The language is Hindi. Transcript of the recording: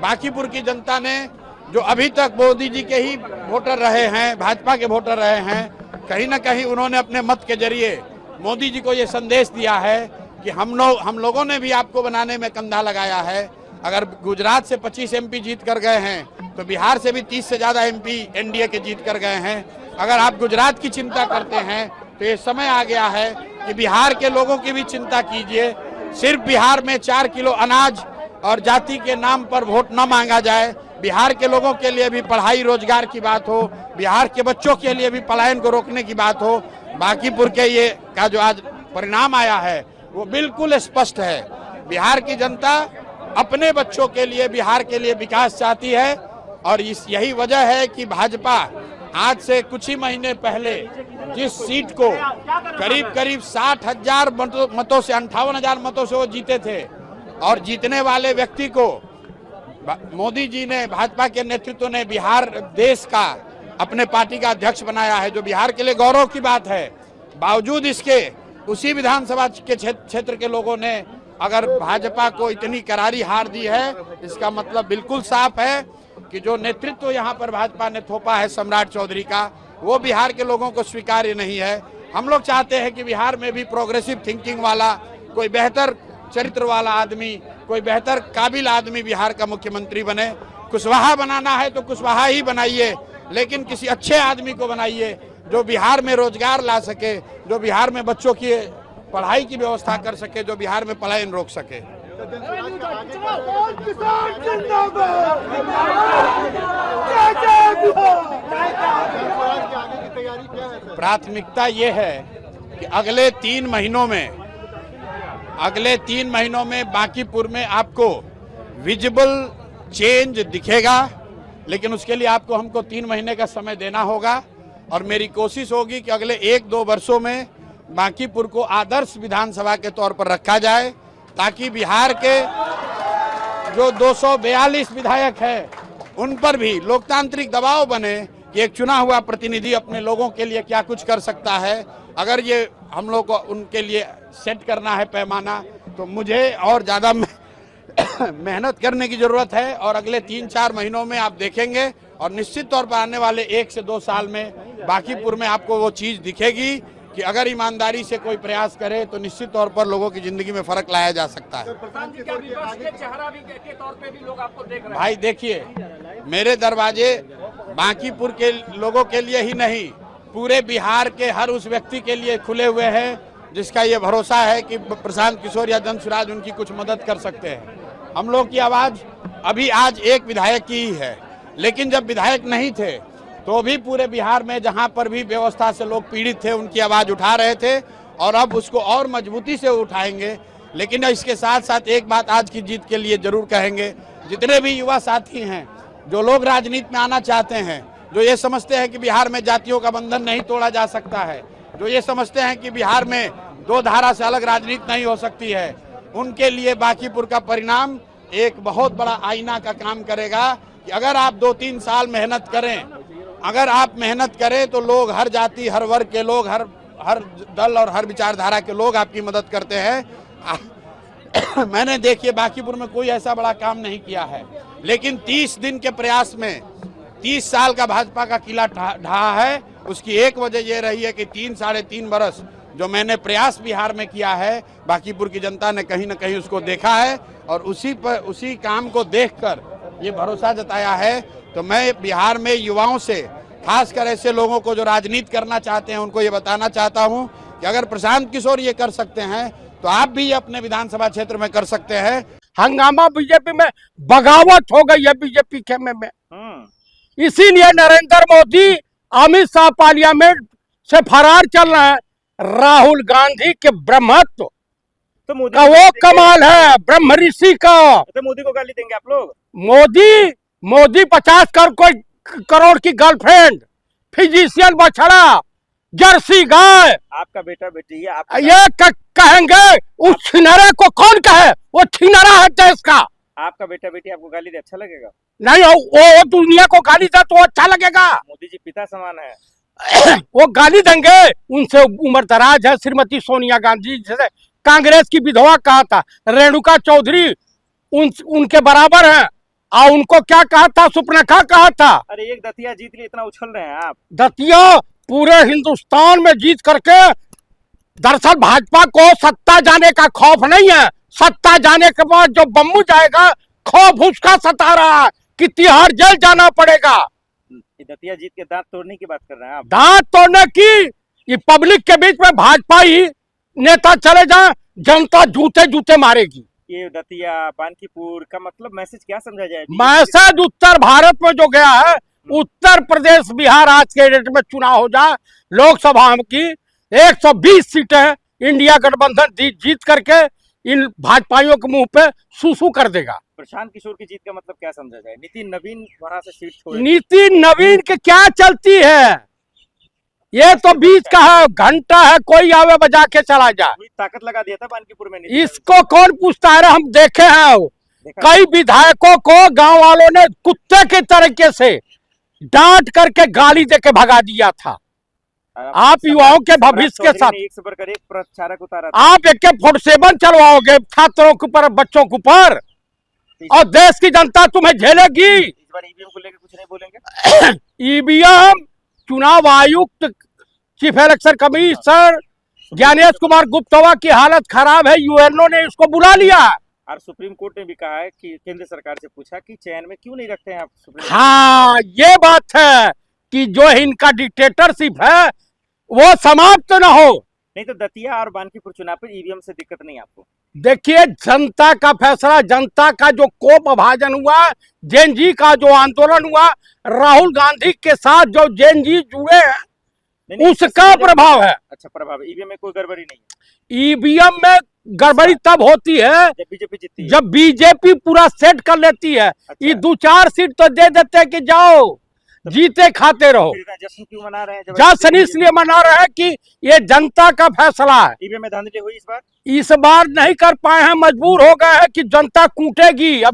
बांकीपुर की जनता ने जो अभी तक मोदी जी के ही वोटर रहे हैं, भाजपा के वोटर रहे हैं, कहीं ना कहीं उन्होंने अपने मत के जरिए मोदी जी को ये संदेश दिया है कि हम लोगों ने भी आपको बनाने में कंधा लगाया है। अगर गुजरात से 25 एमपी जीत कर गए हैं तो बिहार से भी 30 से ज़्यादा एमपी एनडीए के जीत कर गए हैं। अगर आप गुजरात की चिंता करते हैं तो ये समय आ गया है कि बिहार के लोगों की भी चिंता कीजिए। सिर्फ बिहार में 4 किलो अनाज और जाति के नाम पर वोट न मांगा जाए। बिहार के लोगों के लिए भी पढ़ाई रोजगार की बात हो, बिहार के बच्चों के लिए भी पलायन को रोकने की बात हो। बांकीपुर के ये का जो आज परिणाम आया है वो बिल्कुल स्पष्ट है। बिहार की जनता अपने बच्चों के लिए, बिहार के लिए विकास चाहती है और यही वजह है कि भाजपा आज से कुछ ही महीने पहले जिस सीट को करीब 60,000 मतों से 58,000 मतों से वो जीते थे और जीतने वाले व्यक्ति को मोदी जी ने, भाजपा के नेतृत्व ने बिहार देश का अपने पार्टी का अध्यक्ष बनाया है, जो बिहार के लिए गौरव की बात है। बावजूद इसके उसी विधानसभा के क्षेत्र के लोगों ने अगर भाजपा को इतनी करारी हार दी है, इसका मतलब बिल्कुल साफ है कि जो नेतृत्व यहाँ पर भाजपा ने थोपा है सम्राट चौधरी का, वो बिहार के लोगों को स्वीकार्य नहीं है। हम लोग चाहते हैं कि बिहार में भी प्रोग्रेसिव थिंकिंग वाला, कोई बेहतर चरित्र वाला आदमी, कोई बेहतर काबिल आदमी बिहार का मुख्यमंत्री बने। कुशवाहा बनाना है तो कुशवाहा ही बनाइए, लेकिन किसी अच्छे आदमी को बनाइए जो बिहार में रोजगार ला सके, जो बिहार में बच्चों की पढ़ाई की व्यवस्था कर सके, जो बिहार में पलायन रोक सके। प्राथमिकता ये है कि अगले 3 महीनों में बांकीपुर में आपको विजिबल चेंज दिखेगा, लेकिन उसके लिए आपको हमको 3 महीने का समय देना होगा और मेरी कोशिश होगी कि अगले 1-2 वर्षों में बांकीपुर को आदर्श विधानसभा के तौर पर रखा जाए, ताकि बिहार के जो 242 विधायक हैं उन पर भी लोकतांत्रिक दबाव बने कि एक चुना हुआ प्रतिनिधि अपने लोगों के लिए क्या कुछ कर सकता है। अगर ये हम लोग को उनके लिए सेट करना है पैमाना, तो मुझे और ज़्यादा मेहनत करने की ज़रूरत है और अगले 3-4 महीनों में आप देखेंगे और निश्चित तौर पर आने वाले 1 से 2 साल में बांकीपुर में आपको वो चीज़ दिखेगी कि अगर ईमानदारी से कोई प्रयास करे तो निश्चित तौर पर लोगों की जिंदगी में फर्क लाया जा सकता है। भाई देखिए, मेरे दरवाजे बांकीपुर के लोगों के लिए ही नहीं, पूरे बिहार के हर उस व्यक्ति के लिए खुले हुए हैं जिसका ये भरोसा है कि प्रशांत किशोर या जन स्वराज उनकी कुछ मदद कर सकते हैं। हम लोग की आवाज़ अभी आज एक विधायक की ही है, लेकिन जब विधायक नहीं थे तो भी पूरे बिहार में जहां पर भी व्यवस्था से लोग पीड़ित थे उनकी आवाज़ उठा रहे थे और अब उसको और मजबूती से उठाएंगे। लेकिन इसके साथ साथ एक बात आज की जीत के लिए जरूर कहेंगे, जितने भी युवा साथी हैं, जो लोग राजनीति में आना चाहते हैं, जो ये समझते हैं कि बिहार में जातियों का बंधन नहीं तोड़ा जा सकता है, जो ये समझते हैं कि बिहार में 2 धारा से अलग राजनीति नहीं हो सकती है, उनके लिए बांकीपुर का परिणाम एक बहुत बड़ा आईना का काम करेगा कि अगर आप 2-3 साल मेहनत करें, अगर आप मेहनत करें तो लोग, हर जाति, हर वर्ग के लोग, हर दल और हर विचारधारा के लोग आपकी मदद करते हैं। मैंने देखिए बांकीपुर में कोई ऐसा बड़ा काम नहीं किया है, लेकिन 30 दिन के प्रयास में 30 साल का भाजपा का किला ढहा है। उसकी एक वजह यह रही है कि 3-3.5 बरस जो मैंने प्रयास बिहार में किया है, बांकीपुर की जनता ने कहीं ना कहीं उसको देखा है और उसी काम को देखकर ये भरोसा जताया है। तो मैं बिहार में युवाओं से, खासकर ऐसे लोगों को जो राजनीति करना चाहते हैं, उनको ये बताना चाहता हूं कि अगर प्रशांत किशोर ये कर सकते हैं तो आप भी अपने विधानसभा क्षेत्र में कर सकते हैं। हंगामा बीजेपी में, बगावत हो गई है बीजेपी के में। इसीलिए नरेंद्र मोदी, अमित शाह पार्लियामेंट से फरार चल रहे हैं। राहुल गांधी के ब्रह्मत्व तो मोदी का वो कमाल है, ब्रह्म ऋषि का। तो मोदी को गाली देंगे आप लोग? मोदी 50 करोड़ की गर्लफ्रेंड, फिजिशियन बछड़ा, जर्सी गाय, आपका बेटा बेटी है, ये कहेंगे उस छिनरे को कौन कहे? वो छिनरा है देश का। आपका बेटा बेटी आपको गाली दे, अच्छा लगेगा? नहीं, वो दुनिया को गाली दे तो अच्छा लगेगा। मोदी जी पिता समान है। वो गाली देंगे, उनसे उम्र दराज है श्रीमती सोनिया गांधी, जैसे कांग्रेस की विधवा कहा था रेणुका चौधरी, उनके बराबर है। और उनको क्या कहा था, सुपरनेखा कहा था। अरे एक दतिया जीत लिए इतना उछल रहे हैं आप। दतिया पूरे हिंदुस्तान में जीत करके, दरअसल भाजपा को सत्ता जाने का खौफ नहीं है, सत्ता जाने के बाद जो बम्बू जाएगा खौफ उसका सता रहा है कि तिहाड़ जेल जाना पड़ेगा। ये दतिया जीत के दांत तोड़ने की बात कर रहे हैं आप। दांत तोड़ने की, ये पब्लिक के बीच में भाजपा ही नेता चले जाए, जनता जूते जूते मारेगी। ये दतिया बानकीपुर का मतलब मैसेज क्या समझा जाए? मैसेज उत्तर भारत में जो गया है, उत्तर प्रदेश बिहार आज के डेट में चुनाव हो जाए, लोकसभा की 120 सीटें इंडिया गठबंधन जीत करके इन भाजपाइयों के मुंह पे सूसू कर देगा। प्रशांत किशोर की जीत का मतलब क्या समझा जाए? नितिन नवीन वहां से सीट छोड़े। नितिन नवीन के क्या चलती है, ये तो बीच का है, घंटा है, कोई आवे बजा के चला जाए। पूरी ताकत लगा दिया था बानकीपुर में नितिन इसको कौन पूछता है? हम देखे हैं देखा। कई विधायकों को गांव वालों ने कुत्ते के तरीके से डांट करके गाली देके भगा दिया था। आप युवाओं के भविष्य के साथ एक से बढ़कर एक प्रचारक उतारा था। आप AK-47 चलवाओगे छात्रों के ऊपर, बच्चों के ऊपर, और देश की जनता तुम्हें झेलेगी। इस बार ईवीएम को लेकर कुछ नहीं बोलेंगे? ईवीएम, चुनाव आयुक्त, chief election commissioner Gyanesh Kumar Gupta की हालत खराब है, यूएनओ ने इसको बुला लिया। और सुप्रीम कोर्ट ने भी कहा है कि केंद्र सरकार से पूछा कि चयन में क्यों नहीं रखते हैं आप सुप्रीम हाँ, ये बात है कि जो इनका डिक्टेटरशिप है वो समाप्त न हो। नहीं तो दतिया और बानकीपुर चुनाव पर ईवीएम से दिक्कत नहीं आपको? देखिए, जनता का फैसला, जनता का जो कोप भाजन हुआ, जैन जी का जो आंदोलन हुआ, राहुल गांधी के साथ जो जैन जी जुड़े हैं, उसका प्रभाव है। अच्छा, प्रभाव। ईवीएम में कोई गड़बड़ी नहीं है? ईवीएम में गड़बड़ी तब होती है जब बीजेपी जीतती है। जब बीजेपी पूरा सेट कर लेती है। अच्छा। ये 2-4 सीट तो दे देते हैं कि जाओ जीते खाते रहो। फिर इतना जश्न क्यों मना रहे हैं? जश्न इसलिए मना रहे हैं कि ये जनता का फैसला है। ईवीएम में धांधली हुई इस बार? इस बार नहीं कर पाए हैं, मजबूर हो गए हैं कि जनता कूटेगी। अब